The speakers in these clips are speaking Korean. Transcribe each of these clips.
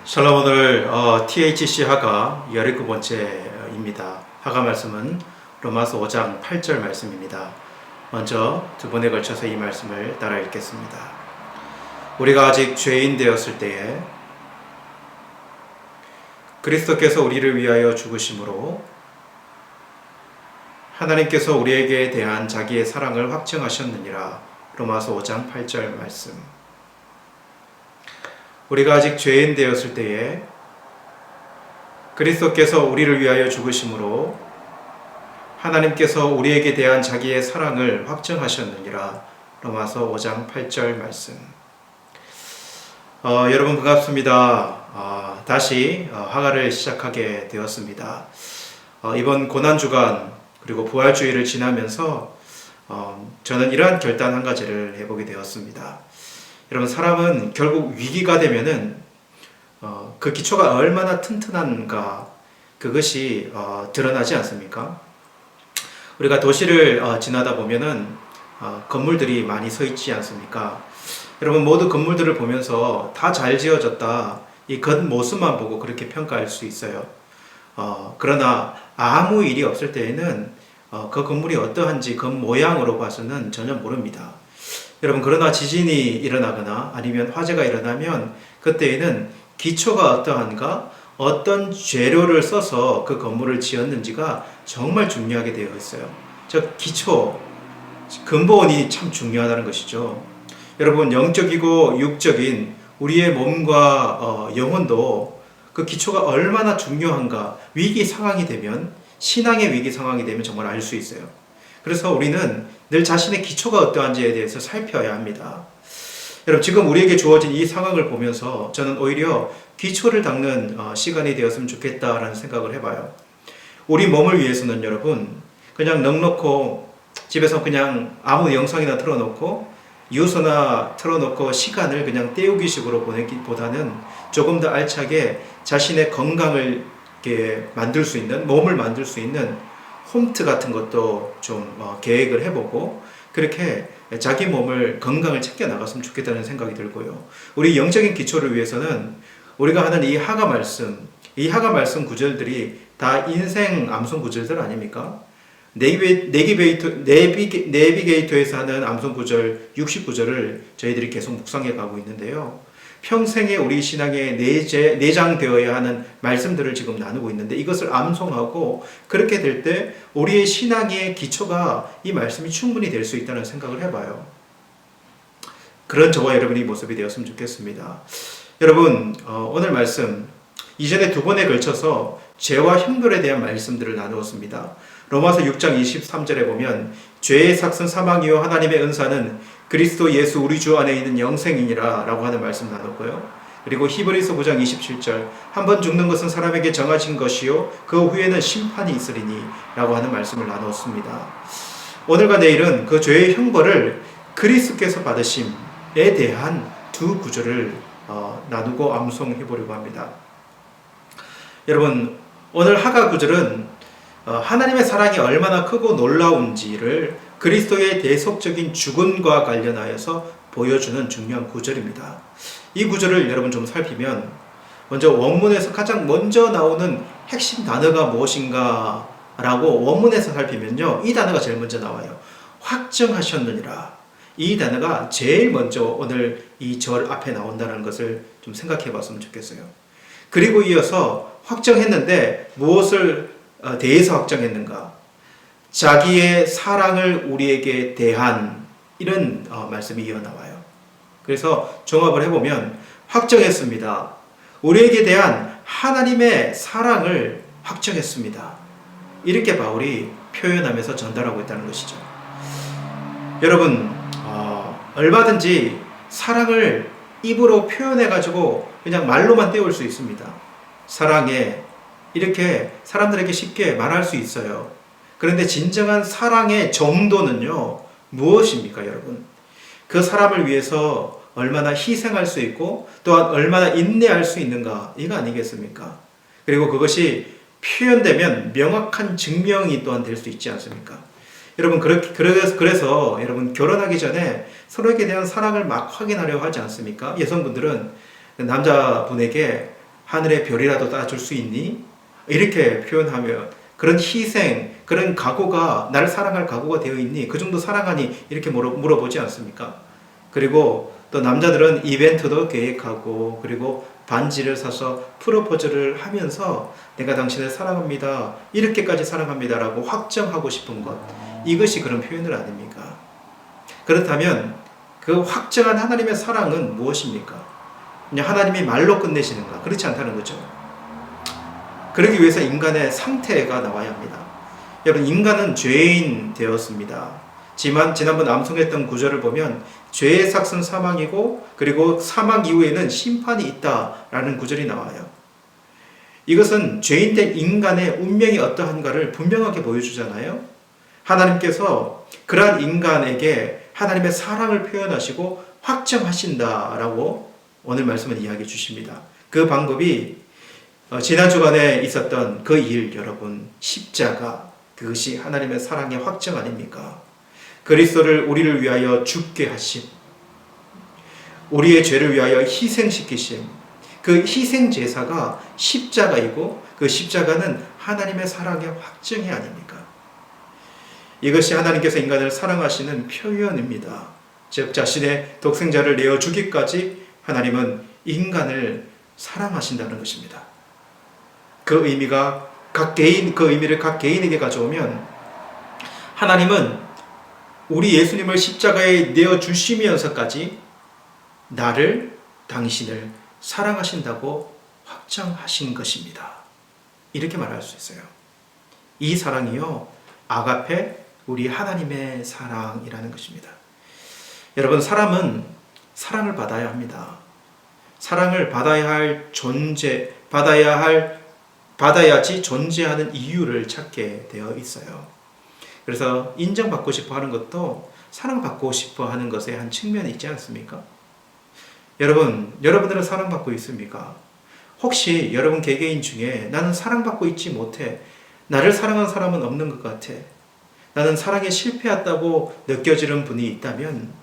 샬롬. 오늘 THC 하가 19번째입니다. 하가 말씀은 로마서 5장 8절 말씀입니다. 먼저 두 번에 걸쳐서 이 말씀을 따라 읽겠습니다. 우리가 아직 죄인 되었을 때에 그리스도께서 우리를 위하여 죽으심으로 하나님께서 우리에게 대한 자기의 사랑을 확증하셨느니라. 로마서 5장 8절 말씀. 우리가 아직 죄인 되었을 때에 그리스도께서 우리를 위하여 죽으심으로 하나님께서 우리에게 대한 자기의 사랑을 확증하셨느니라. 로마서 5장 8절 말씀. 여러분 반갑습니다. 다시 하가를 시작하게 되었습니다. 이번 고난주간 그리고 부활주의를 지나면서 저는 이러한 결단 한 가지를 해보게 되었습니다. 여러분, 사람은 결국 위기가 되면은 그 기초가 얼마나 튼튼한가 그것이 드러나지 않습니까? 우리가 도시를 지나다 보면은 건물들이 많이 서 있지 않습니까? 여러분, 모두 건물들을 보면서 다 잘 지어졌다, 이 겉모습만 보고 그렇게 평가할 수 있어요. 그러나 아무 일이 없을 때에는 그 건물이 어떠한지 겉모양으로 봐서는 전혀 모릅니다. 여러분, 그러나 지진이 일어나거나 아니면 화재가 일어나면 그때에는 기초가 어떠한가, 어떤 재료를 써서 그 건물을 지었는지가 정말 중요하게 되어 있어요. 즉 기초, 근본이 참 중요하다는 것이죠. 여러분, 영적이고 육적인 우리의 몸과 영혼도 그 기초가 얼마나 중요한가, 위기 상황이 되면, 신앙의 위기 상황이 되면 정말 알 수 있어요. 그래서 우리는 늘 자신의 기초가 어떠한지에 대해서 살펴야 합니다. 여러분, 지금 우리에게 주어진 이 상황을 보면서 저는 오히려 기초를 닦는 시간이 되었으면 좋겠다라는 생각을 해봐요. 우리 몸을 위해서는 여러분, 그냥 넉넉고 집에서 그냥 아무 영상이나 틀어놓고 유서나 틀어놓고 시간을 그냥 때우기 식으로 보내기보다는 조금 더 알차게 자신의 건강을 만들 수 있는, 몸을 만들 수 있는 홈트 같은 것도 좀 계획을 해보고 그렇게 자기 몸을, 건강을 챙겨 나갔으면 좋겠다는 생각이 들고요. 우리 영적인 기초를 위해서는 우리가 하는 이 하가 말씀 구절들이 다 인생 암송 구절들 아닙니까? 내비게이터에서 하는 암송 구절 69절을 저희들이 계속 묵상해 가고 있는데요. 평생에 우리 신앙에 내장되어야 하는 말씀들을 지금 나누고 있는데, 이것을 암송하고 그렇게 될 때 우리의 신앙의 기초가 이 말씀이 충분히 될 수 있다는 생각을 해봐요. 그런 저와 여러분의 모습이 되었으면 좋겠습니다. 여러분, 오늘 말씀 이전에 두 번에 걸쳐서 죄와 형벌에 대한 말씀들을 나누었습니다. 로마서 6장 23절에 보면 죄의 삭은 사망이요 하나님의 은사는 그리스도 예수 우리 주 안에 있는 영생이니라 라고 하는 말씀 나눴고요. 그리고 히브리서 9장 27절 한 번 죽는 것은 사람에게 정하신 것이요 그 후에는 심판이 있으리니 라고 하는 말씀을 나눴습니다. 오늘과 내일은 그 죄의 형벌을 그리스도께서 받으심에 대한 두 구절을 나누고 암송해 보려고 합니다. 여러분, 오늘 하가 구절은 하나님의 사랑이 얼마나 크고 놀라운지를 그리스도의 대속적인 죽음과 관련하여서 보여주는 중요한 구절입니다. 이 구절을 여러분 좀 살피면 먼저 원문에서 가장 먼저 나오는 핵심 단어가 무엇인가 라고 원문에서 살피면요, 이 단어가 제일 먼저 나와요. 확정하셨느니라. 이 단어가 제일 먼저 오늘 이 절 앞에 나온다는 것을 좀 생각해 봤으면 좋겠어요. 그리고 이어서 확정했는데 무엇을 대해서 확정했는가? 자기의 사랑을 우리에게 대한, 이런 말씀이 이어나와요. 그래서 종합을 해보면 확정했습니다. 우리에게 대한 하나님의 사랑을 확정했습니다. 이렇게 바울이 표현하면서 전달하고 있다는 것이죠. 여러분, 얼마든지 사랑을 입으로 표현해가지고 그냥 말로만 때울 수 있습니다. 사랑해, 이렇게 사람들에게 쉽게 말할 수 있어요. 그런데 진정한 사랑의 정도는요, 무엇입니까, 여러분? 그 사람을 위해서 얼마나 희생할 수 있고 또한 얼마나 인내할 수 있는가, 이거 아니겠습니까? 그리고 그것이 표현되면 명확한 증명이 또한 될 수 있지 않습니까? 여러분, 그래서 여러분 결혼하기 전에 서로에게 대한 사랑을 막 확인하려고 하지 않습니까? 여성분들은 남자분에게 하늘의 별이라도 따줄 수 있니? 이렇게 표현하면 그런 희생, 그런 각오가 나를 사랑할 각오가 되어 있니? 그 정도 사랑하니? 이렇게 물어보지 않습니까? 그리고 또 남자들은 이벤트도 계획하고 그리고 반지를 사서 프로포즈를 하면서 내가 당신을 사랑합니다. 이렇게까지 사랑합니다라고 확정하고 싶은 것. 이것이 그런 표현을 아닙니까? 그렇다면 그 확정한 하나님의 사랑은 무엇입니까? 그냥 하나님이 말로 끝내시는가? 그렇지 않다는 거죠. 그러기 위해서 인간의 상태가 나와야 합니다. 여러분, 인간은 죄인 되었습니다. 지난번 암송했던 구절을 보면 죄의 삭은 사망이고 그리고 사망 이후에는 심판이 있다라는 구절이 나와요. 이것은 죄인된 인간의 운명이 어떠한가를 분명하게 보여주잖아요. 하나님께서 그러한 인간에게 하나님의 사랑을 표현하시고 확정하신다라고 오늘 말씀을 이야기해 주십니다. 그 방법이 지난 주간에 있었던 그 일, 여러분, 십자가, 그것이 하나님의 사랑의 확정 아닙니까? 그리스도를 우리를 위하여 죽게 하심, 우리의 죄를 위하여 희생시키심, 그 희생 제사가 십자가이고 그 십자가는 하나님의 사랑의 확증이 아닙니까? 이것이 하나님께서 인간을 사랑하시는 표현입니다. 즉 자신의 독생자를 내어 주기까지 하나님은 인간을 사랑하신다는 것입니다. 그 의미를 각 개인에게 가져오면 하나님은 우리 예수님을 십자가에 내어 주시면서까지 나를, 당신을 사랑하신다고 확정하신 것입니다. 이렇게 말할 수 있어요. 이 사랑이요, 아가페, 우리 하나님의 사랑이라는 것입니다. 여러분, 사람은 사랑을 받아야 합니다. 사랑을 받아야지 존재하는 이유를 찾게 되어 있어요. 그래서 인정받고 싶어 하는 것도 사랑받고 싶어 하는 것의 한 측면이 있지 않습니까? 여러분들은 사랑받고 있습니까? 혹시 여러분 개개인 중에 나는 사랑받고 있지 못해, 나를 사랑하는 사람은 없는 것 같아, 나는 사랑에 실패했다고 느껴지는 분이 있다면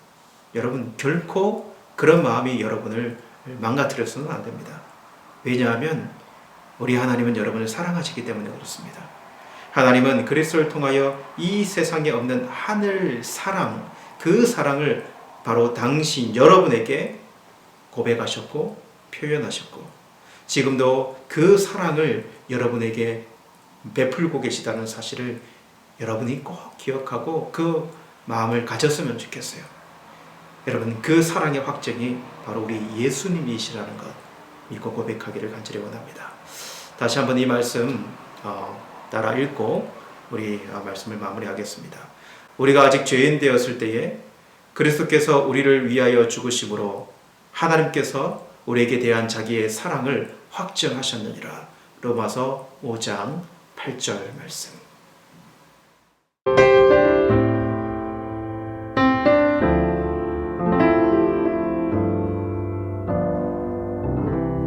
여러분, 결코 그런 마음이 여러분을 망가뜨려서는 안 됩니다. 왜냐하면 우리 하나님은 여러분을 사랑하시기 때문에 그렇습니다. 하나님은 그리스도를 통하여 이 세상에 없는 하늘 사랑, 그 사랑을 바로 여러분에게 고백하셨고 표현하셨고 지금도 그 사랑을 여러분에게 베풀고 계시다는 사실을 여러분이 꼭 기억하고 그 마음을 가졌으면 좋겠어요. 여러분, 그 사랑의 확증이 바로 우리 예수님이시라는 것 믿고 고백하기를 간절히 원합니다. 다시 한번 이 말씀 따라 읽고 우리 말씀을 마무리하겠습니다. 우리가 아직 죄인 되었을 때에 그리스도께서 우리를 위하여 죽으심으로 하나님께서 우리에게 대한 자기의 사랑을 확증하셨느니라. 로마서 5장 8절 말씀.